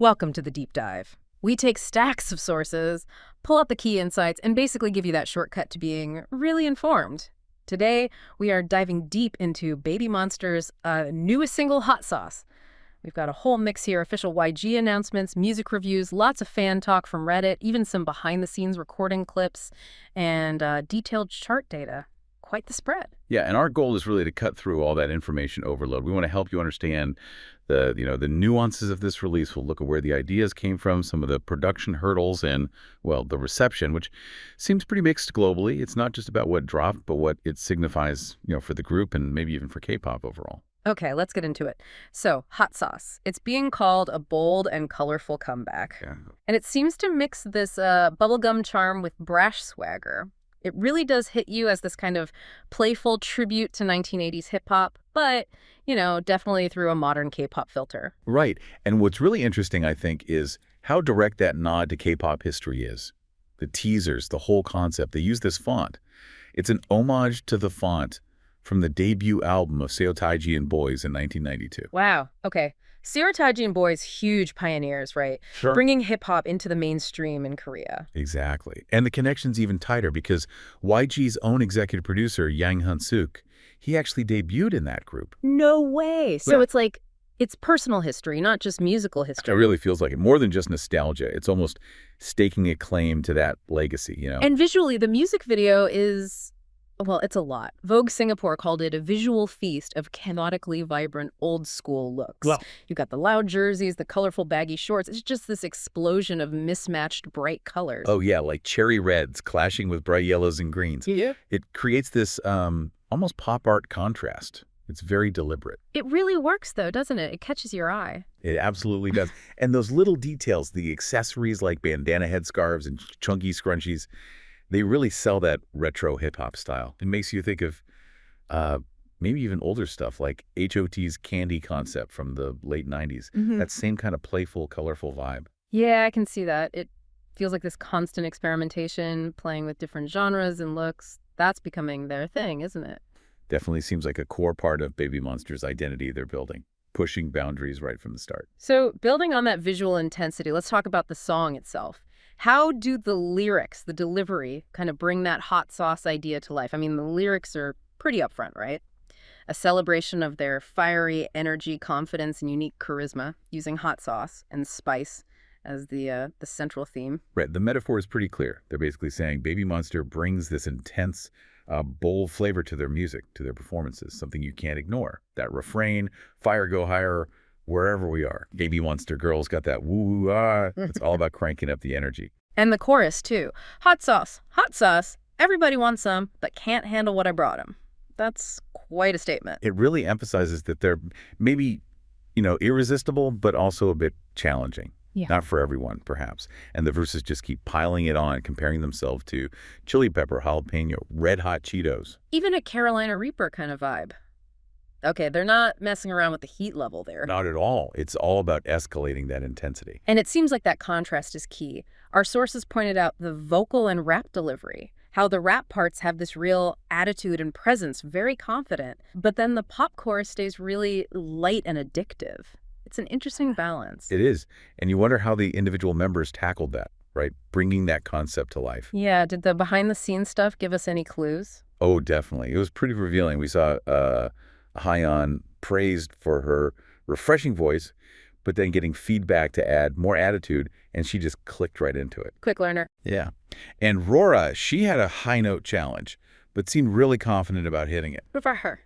Welcome to the deep dive. We take stacks of sources, pull out the key insights, and basically give you that shortcut to being really informed. Today, we are diving deep into BABYMONSTER's newest single, Hot Sauce. We've got a whole mix here, official YG announcements, music reviews, lots of fan talk from Reddit, even some behind-the-scenes recording clips, and detailed chart data. Quite the spread. Yeah, and our goal is really to cut through all that information overload. We want to help you understand the nuances of this release. We'll look at where the ideas came from, some of the production hurdles, and, well, the reception, which seems pretty mixed globally. It's not just about what dropped, but what it signifies, for the group and maybe even for K-pop overall. Okay, let's get into it. So, Hot Sauce. It's being called a bold and colorful comeback. Yeah. And it seems to mix this bubblegum charm with brash swagger. It really does hit you as this kind of playful tribute to 1980s hip-hop, but, definitely through a modern K-pop filter. Right. And what's really interesting, I think, is how direct that nod to K-pop history is. The teasers, the whole concept, they use this font. It's an homage to the font from the debut album of Seotaiji and Boys in 1992. Wow. Okay. Seotaiji and Boys, huge pioneers, right? Sure. Bringing hip-hop into the mainstream in Korea. Exactly. And the connection's even tighter because YG's own executive producer, Yang Hyun-suk, he actually debuted in that group. No way. So Yeah. it's like, it's personal history, not just musical It history. really feels like it. More than just nostalgia. It's almost staking a claim to that legacy, And visually, the music video is, well, it's a lot. Vogue Singapore called it a visual feast of chaotically vibrant old-school looks. Well, You've got the loud jerseys, the colorful baggy shorts. It's just this explosion of mismatched bright colors. oh yeah, like cherry reds clashing with bright yellows and greens. Yeah. It creates this almost pop art contrast. It's very deliberate. It really works, though, doesn't it? It catches your eye. It absolutely does. And those little details, the accessories like bandana headscarves and chunky scrunchies, they really sell that retro hip-hop style. It makes you think of maybe even older stuff like H.O.T.'s Candy concept from the late 90s. That same kind of playful, colorful vibe. Yeah, I can see that. It feels like this constant experimentation, playing with different genres and looks. That's becoming their thing, isn't it? Definitely seems like a core part of BABYMONSTER's identity they're building, pushing boundaries right from the start. So building on that visual intensity, let's talk about the song itself. How do the lyrics, the delivery, kind of bring that hot sauce idea to life? I mean, the lyrics are pretty upfront, right? A celebration of their fiery energy, confidence, and unique charisma, using hot sauce and spice as the central theme. Right, the metaphor is pretty clear. They're basically saying BABYMONSTER brings this intense, bold flavor to their music, to their performances, something you can't ignore. That refrain, fire go higher, wherever we are. BABYMONSTER girls got that woo ah. It's all about cranking up the energy. And the chorus, too. Hot sauce, everybody wants some, but can't handle what I brought them. That's quite a statement. It really emphasizes that they're maybe, irresistible, but also a bit challenging. Yeah. Not for everyone, perhaps. And the verses just keep piling it on, comparing themselves to chili pepper, jalapeno, red hot Cheetos. Even a Carolina Reaper kind of vibe. Okay, they're not messing around with the heat level there. Not at all. It's all about escalating that intensity. And it seems like that contrast is key. Our sources pointed out the vocal and rap delivery, how the rap parts have this real attitude and presence, very confident, but then the pop chorus stays really light and addictive. It's an interesting balance. It is. And you wonder how the individual members tackled that, right? Bringing that concept to life. Yeah, did the behind-the-scenes stuff give us any clues? Oh, definitely. It was pretty revealing. We saw Hyeon praised for her refreshing voice, but then getting feedback to add more attitude, and she just clicked right into it. Quick learner. Yeah. And Rora, she had a high-note challenge, but seemed really confident about hitting it. Good for her.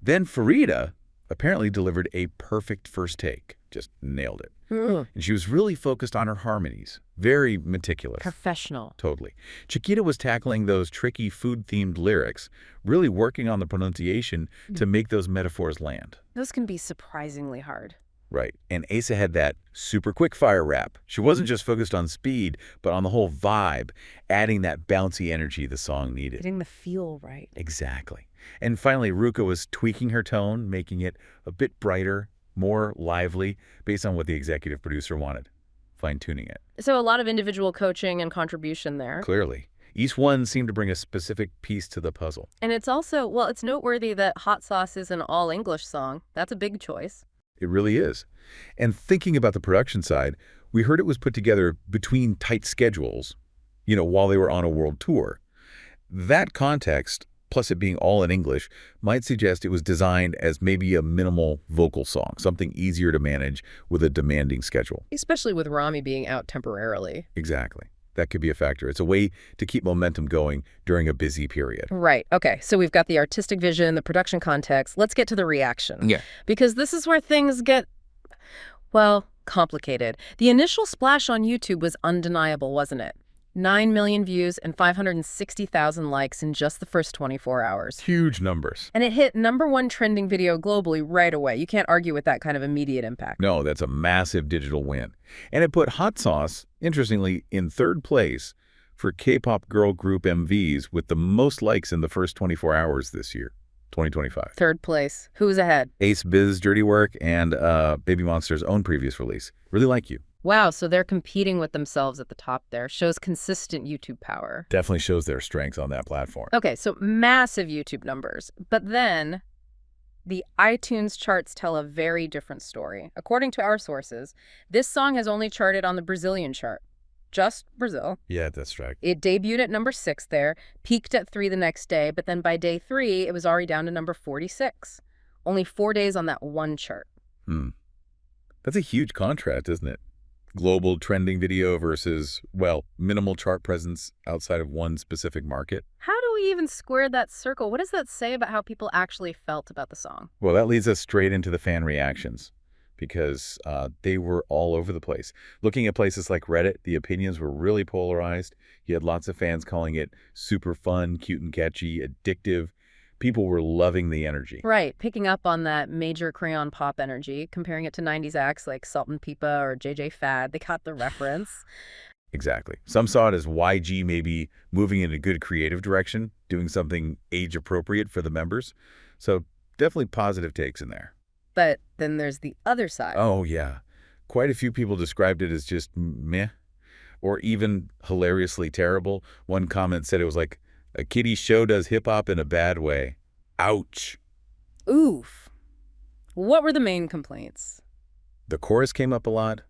Then Farida apparently delivered a perfect first take. Just nailed it. And she was really focused on her harmonies. Very meticulous. Professional. Totally. Chiquita was tackling those tricky food-themed lyrics, really working on the pronunciation to make those metaphors land. Those can be surprisingly hard. Right. And Asa had that super quick fire rap. She wasn't just focused on speed, but on the whole vibe, adding that bouncy energy the song needed. Getting the feel right. Exactly. And finally, Ruka was tweaking her tone, making it a bit brighter, more lively, based on what the executive producer wanted, fine-tuning it. So a lot of individual coaching and contribution there. Clearly. Each one seemed to bring a specific piece to the puzzle. And it's also, well, it's noteworthy that Hot Sauce is an all-English song. That's a big choice. It really is. And thinking about the production side, we heard it was put together between tight schedules, while they were on a world tour. That context, plus it being all in English, might suggest it was designed as maybe a minimal vocal song, something easier to manage with a demanding schedule. Especially with Rami being out temporarily. Exactly. That could be a factor. It's a way to keep momentum going during a busy period. Right. Okay. So we've got the artistic vision, the production context. Let's get to the reaction. Yeah. Because this is where things get, well, complicated. The initial splash on YouTube was undeniable, wasn't it? 9 million views and 560,000 likes in just the first 24 hours. Huge numbers. And it hit #1 trending video globally right away. You can't argue with that kind of immediate impact. No, that's a massive digital win. And it put Hot Sauce, interestingly, in third place for K-pop girl group MVs with the most likes in the first 24 hours this year, 2025. Third place. Who's ahead? Ace Biz Dirty Work and BABYMONSTER's own previous release. Really Like You. Wow, so they're competing with themselves at the top there. Shows consistent YouTube power. Definitely shows their strength on that platform. Okay, so massive YouTube numbers. But then the iTunes charts tell a very different story. According to our sources, this song has only charted on the Brazilian chart. Just Brazil. Yeah, that's right. It debuted at #6 there, peaked at 3 the next day, but then by day 3, it was already down to #46. Only 4 days on that one chart. That's a huge contrast, isn't it? Global trending video versus, well, minimal chart presence outside of one specific market. How do we even square that circle? What does that say about how people actually felt about the song? Well, that leads us straight into the fan reactions because they were all over the place. Looking at places like Reddit, the opinions were really polarized. You had lots of fans calling it super fun, cute and catchy, addictive. People were loving the energy. Right, picking up on that major crayon pop energy, comparing it to 90s acts like Salt and Pepa or JJ Fad. They caught the reference. Exactly. Some saw it as YG maybe moving in a good creative direction, doing something age-appropriate for the members. So definitely positive takes in there. But then there's the other side. Oh, yeah. Quite a few people described it as just meh, or even hilariously terrible. One comment said it was like, a kiddie show does hip-hop in a bad way. Ouch. Oof. What were the main complaints? The chorus came up a lot.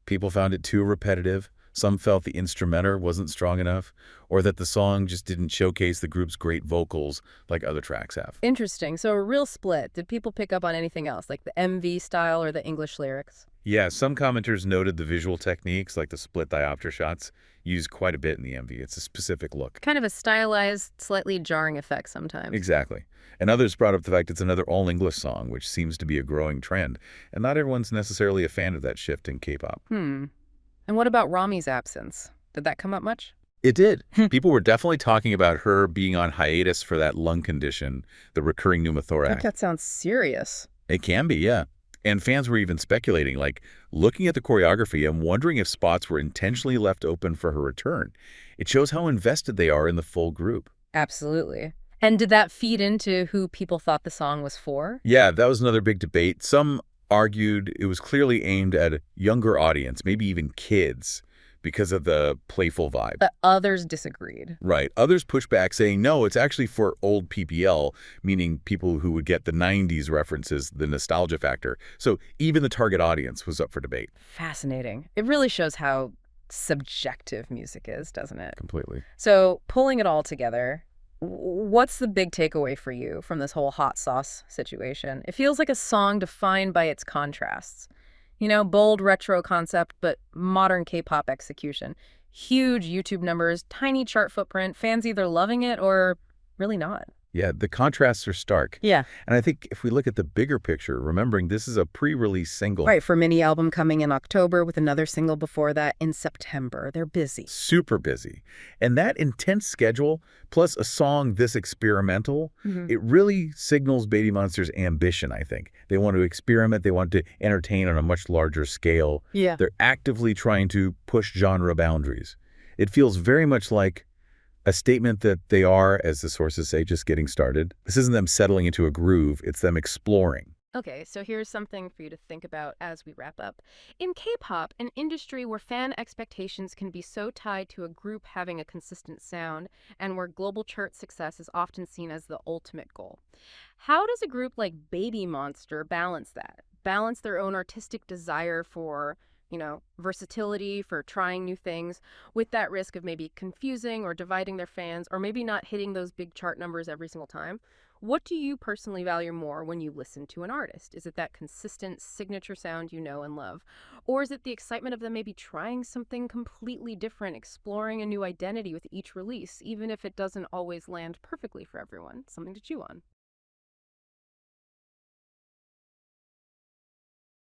People found it too repetitive. Some felt the instrumental wasn't strong enough, or that the song just didn't showcase the group's great vocals like other tracks have. Interesting. So a real split. Did people pick up on anything else, like the MV style or the English lyrics? Yeah, some commenters noted the visual techniques, like the split diopter shots, used quite a bit in the MV. It's a specific look. Kind of a stylized, slightly jarring effect sometimes. Exactly. And others brought up the fact it's another all-English song, which seems to be a growing trend. And not everyone's necessarily a fan of that shift in K-pop. And what about Rami's absence? Did that come up much? It did. People were definitely talking about her being on hiatus for that lung condition, the recurring I pneumothorax. think that sounds serious. It can be, yeah. And fans were even speculating, like looking at the choreography and wondering if spots were intentionally left open for her return. It shows how invested they are in the full group. Absolutely. And did that feed into who people thought the song was for? Yeah, that was another big debate. Some argued it was clearly aimed at a younger audience, maybe even kids, because of the playful vibe. But others disagreed. Right. Others pushed back saying, no, it's actually for old PPL, meaning people who would get the 90s references, the nostalgia factor. So even the target audience was up for debate. Fascinating. It really shows how subjective music is, doesn't it? Completely. So pulling it all together, what's the big takeaway for you from this whole hot sauce situation? It feels like a song defined by its contrasts. You know, bold retro concept, but modern K-pop execution. Huge YouTube numbers, tiny chart footprint, fans either loving it or really not. Yeah, the contrasts are stark. Yeah. And I think if we look at the bigger picture, remembering this is a pre-release single. Right, for mini album coming in October with another single before that in September. They're busy. Super busy. And that intense schedule, plus a song this experimental, it really signals BABYMONSTER's ambition, I think. They want to experiment. They want to entertain on a much larger scale. Yeah. They're actively trying to push genre boundaries. It feels very much like a statement that they are, as the sources say, just getting started. This isn't them settling into a groove. It's them exploring. Okay, so here's something for you to think about as we wrap up. In K-pop, an industry where fan expectations can be so tied to a group having a consistent sound and where global chart success is often seen as the ultimate goal. How does a group like BABYMONSTER balance that? balance their own artistic desire for, versatility, for trying new things, with that risk of maybe confusing or dividing their fans, or maybe not hitting those big chart numbers every single time. What do you personally value more when you listen to an artist? Is it that consistent signature sound you know and love? Or is it the excitement of them maybe trying something completely different, exploring a new identity with each release, even if it doesn't always land perfectly for everyone? Something to chew on.